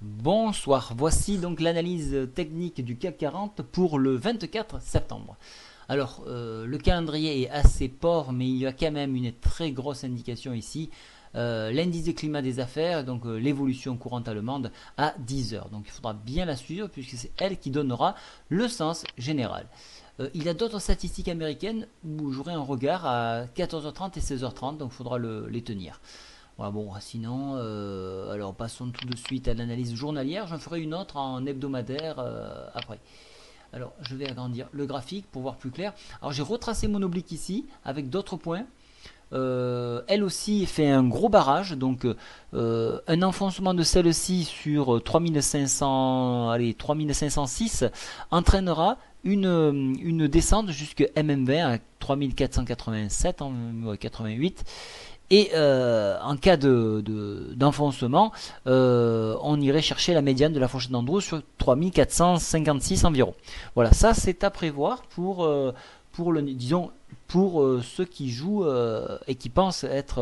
Bonsoir, voici donc l'analyse technique du CAC 40 pour le 24 septembre. Alors, le calendrier est assez pauvre, mais il y a quand même une très grosse indication ici. L'indice de climat des affaires, donc l'évolution courante allemande à 10 heures. Donc il faudra bien la suivre puisque c'est elle qui donnera le sens général. Il y a d'autres statistiques américaines où j'aurai un regard à 14h30 et 16h30, donc il faudra les tenir. Voilà, bon, sinon, alors passons tout de suite à l'analyse journalière. J'en ferai une autre en hebdomadaire après. Alors, je vais agrandir le graphique pour voir plus clair. Alors, j'ai retracé mon oblique ici avec d'autres points. Elle aussi fait un gros barrage, donc un enfoncement de celle-ci sur 3500, allez, 3506 entraînera une descente jusqu'à MM20 à 3487, 88. Et en cas d'enfoncement, on irait chercher la médiane de la fourchette d'Andrews sur 3456 environ. Voilà, ça c'est à prévoir disons, pour ceux qui jouent et qui pensent être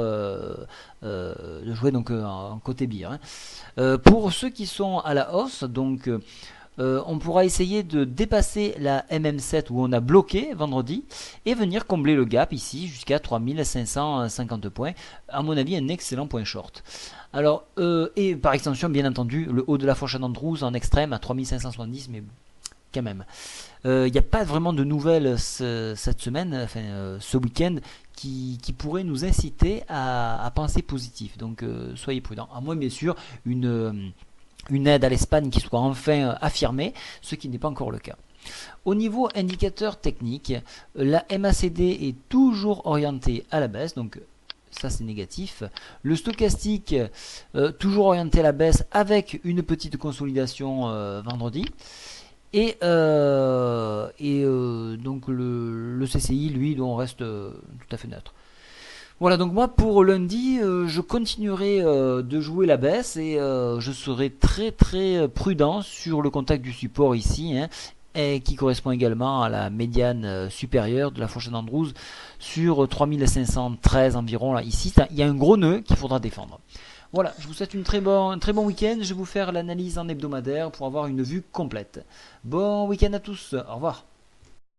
de jouer donc en côté bière. Pour ceux qui sont à la hausse, donc on pourra essayer de dépasser la MM7 où on a bloqué vendredi et venir combler le gap ici jusqu'à 3550 points. À mon avis, un excellent point short. Alors, et par extension, bien entendu, le haut de la fourchette d'Andrews en extrême à 3570, mais quand même. Il n'y a pas vraiment de nouvelles cette semaine, enfin ce week-end, qui pourraient nous inciter à penser positif. Donc soyez prudents. À moins, bien sûr, une aide à l'Espagne qui soit enfin affirmée, ce qui n'est pas encore le cas. Au niveau indicateur technique, la MACD est toujours orientée à la baisse, donc ça c'est négatif. Le stochastique toujours orienté à la baisse avec une petite consolidation vendredi. Et donc le CCI, lui, on reste tout à fait neutre. Voilà, donc moi pour lundi, je continuerai de jouer la baisse et je serai très très prudent sur le contact du support ici, hein, et qui correspond également à la médiane supérieure de la fourchette d'Andrews sur 3513 environ. Là, ici, il y a un gros nœud qu'il faudra défendre. Voilà, je vous souhaite un très bon week-end. Je vais vous faire l'analyse en hebdomadaire pour avoir une vue complète. Bon week-end à tous, au revoir.